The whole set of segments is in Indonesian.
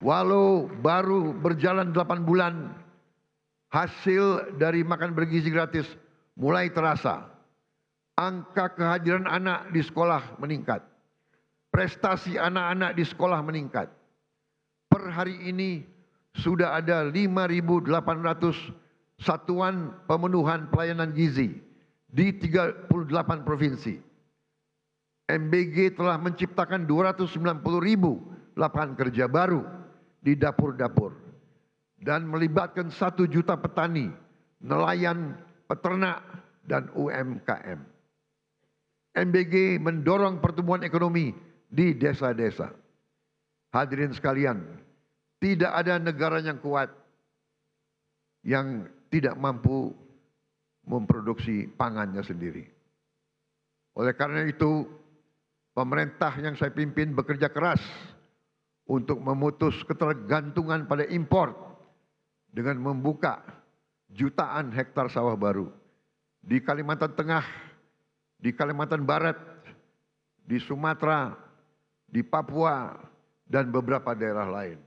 Walau baru berjalan 8 bulan, hasil dari makan bergizi gratis mulai terasa. Angka kehadiran anak di sekolah meningkat. Prestasi anak-anak di sekolah meningkat. Per hari ini sudah ada 5.800 satuan pemenuhan pelayanan gizi di 38 provinsi. MBG telah menciptakan 290.000 lapangan kerja baru di dapur-dapur dan melibatkan 1 juta petani, nelayan, peternak, dan UMKM. MBG mendorong pertumbuhan ekonomi di desa-desa. Hadirin sekalian, tidak ada negara yang kuat yang tidak mampu memproduksi pangannya sendiri. Oleh karena itu, pemerintah yang saya pimpin bekerja keras untuk memutus ketergantungan pada impor dengan membuka jutaan hektar sawah baru di Kalimantan Tengah, di Kalimantan Barat, di Sumatera, di Papua, dan beberapa daerah lain.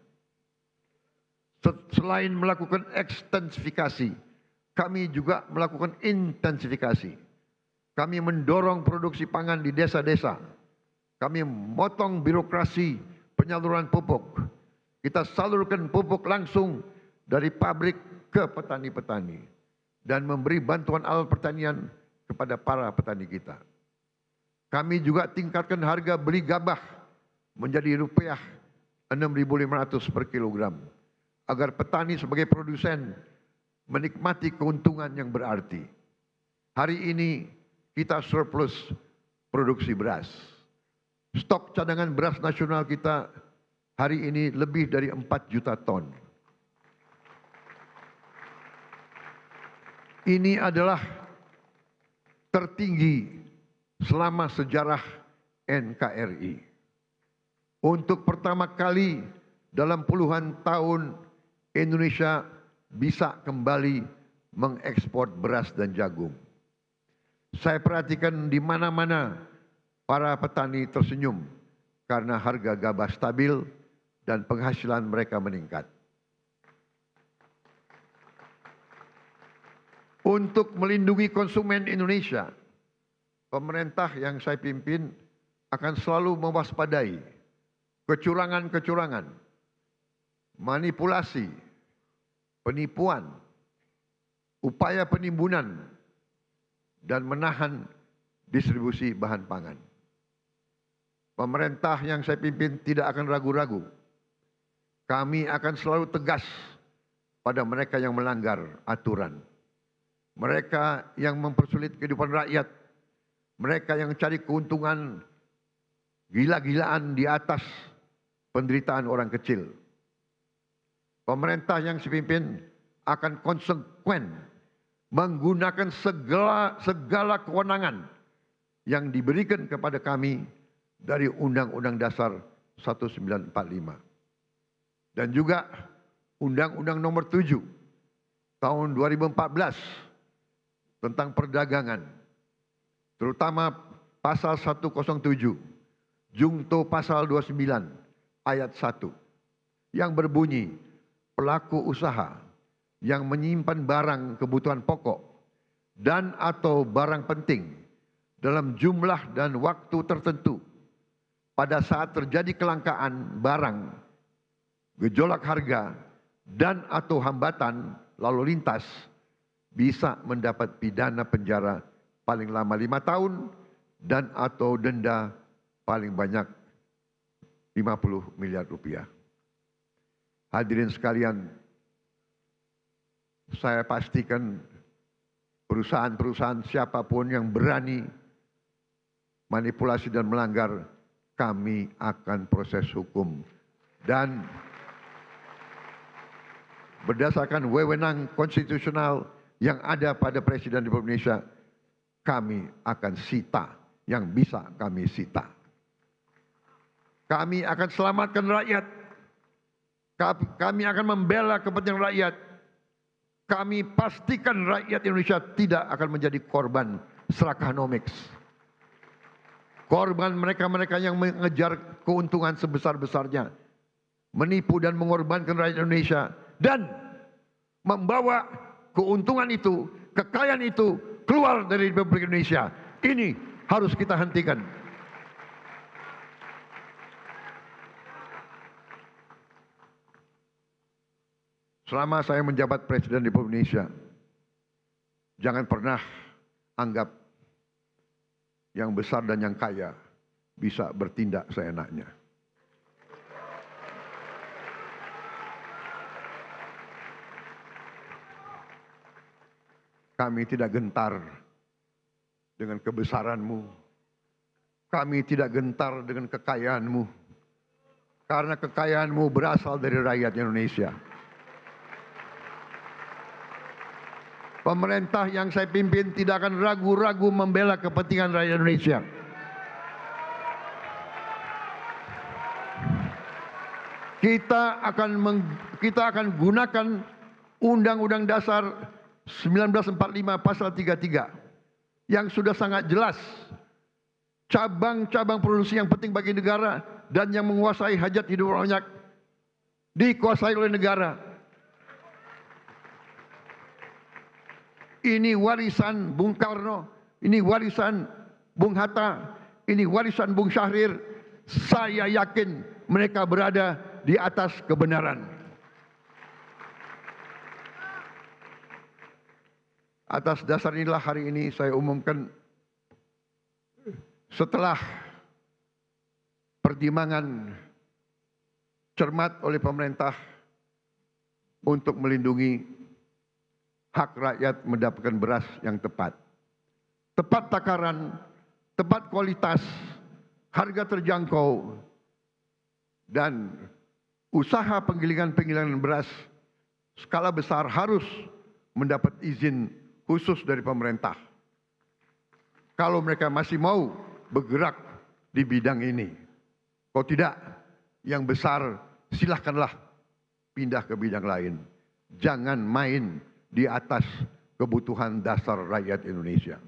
Selain melakukan ekstensifikasi, kami juga melakukan intensifikasi. Kami mendorong produksi pangan di desa-desa. Kami memotong birokrasi penyaluran pupuk. Kita salurkan pupuk langsung dari pabrik ke petani-petani dan memberi bantuan alat pertanian kepada para petani kita. Kami juga tingkatkan harga beli gabah menjadi rupiah 6.500 per kilogram agar petani sebagai produsen menikmati keuntungan yang berarti. Hari ini kita surplus produksi beras. Stok cadangan beras nasional kita hari ini lebih dari 4 juta ton. Ini adalah tertinggi selama sejarah NKRI. Untuk pertama kali dalam puluhan tahun Indonesia bisa kembali mengekspor beras dan jagung. Saya perhatikan di mana-mana para petani tersenyum karena harga gabah stabil dan penghasilan mereka meningkat. Untuk melindungi konsumen Indonesia, pemerintah yang saya pimpin akan selalu mewaspadai kecurangan-kecurangan, manipulasi, penipuan, upaya penimbunan, dan menahan distribusi bahan pangan. Pemerintah yang saya pimpin tidak akan ragu-ragu. Kami akan selalu tegas pada mereka yang melanggar aturan. Mereka yang mempersulit kehidupan rakyat. Mereka yang cari keuntungan gila-gilaan di atas penderitaan orang kecil. Pemerintah yang saya pimpin akan konsekuen menggunakan segala kewenangan yang diberikan kepada kami dari Undang-Undang Dasar 1945 dan juga Undang-Undang Nomor 7 tahun 2014 tentang perdagangan, terutama pasal 107, Jungto pasal 29 ayat 1 yang berbunyi pelaku usaha yang menyimpan barang kebutuhan pokok dan atau barang penting dalam jumlah dan waktu tertentu pada saat terjadi kelangkaan barang, gejolak harga, dan atau hambatan lalu lintas bisa mendapat pidana penjara paling lama 5 tahun dan atau denda paling banyak 50 miliar rupiah. Hadirin sekalian, saya pastikan perusahaan-perusahaan siapapun yang berani manipulasi dan melanggar, kami akan proses hukum. Dan berdasarkan wewenang konstitusional yang ada pada Presiden Republik Indonesia, kami akan sita yang bisa kami sita. Kami akan selamatkan rakyat. Kami akan membela kepentingan rakyat. Kami pastikan rakyat Indonesia tidak akan menjadi korban serakanomics. Korban mereka-mereka yang mengejar keuntungan sebesar-besarnya menipu dan mengorbankan rakyat Indonesia, dan membawa keuntungan itu, kekayaan itu keluar dari Republik Indonesia. Ini harus kita hentikan. Selama saya menjabat Presiden Republik Indonesia, jangan pernah anggap yang besar dan yang kaya bisa bertindak seenaknya. Kami tidak gentar dengan kebesaranmu. Kami tidak gentar dengan kekayaanmu. Karena kekayaanmu berasal dari rakyat Indonesia. Pemerintah yang saya pimpin tidak akan ragu-ragu membela kepentingan rakyat Indonesia. Kita akan gunakan Undang-Undang Dasar 1945 pasal 33 yang sudah sangat jelas cabang-cabang produksi yang penting bagi negara dan yang menguasai hajat hidup orang banyak dikuasai oleh negara. Ini warisan Bung Karno, ini warisan Bung Hatta, ini warisan Bung Syahrir. Saya yakin mereka berada di atas kebenaran. Atas dasar inilah hari ini saya umumkan, setelah pertimbangan cermat oleh pemerintah untuk melindungi hak rakyat mendapatkan beras yang tepat. Tepat takaran, tepat kualitas, harga terjangkau, dan usaha penggilingan beras skala besar harus mendapat izin khusus dari pemerintah. Kalau mereka masih mau bergerak di bidang ini. Kalau tidak, yang besar silahkanlah pindah ke bidang lain. Jangan main di atas kebutuhan dasar rakyat Indonesia.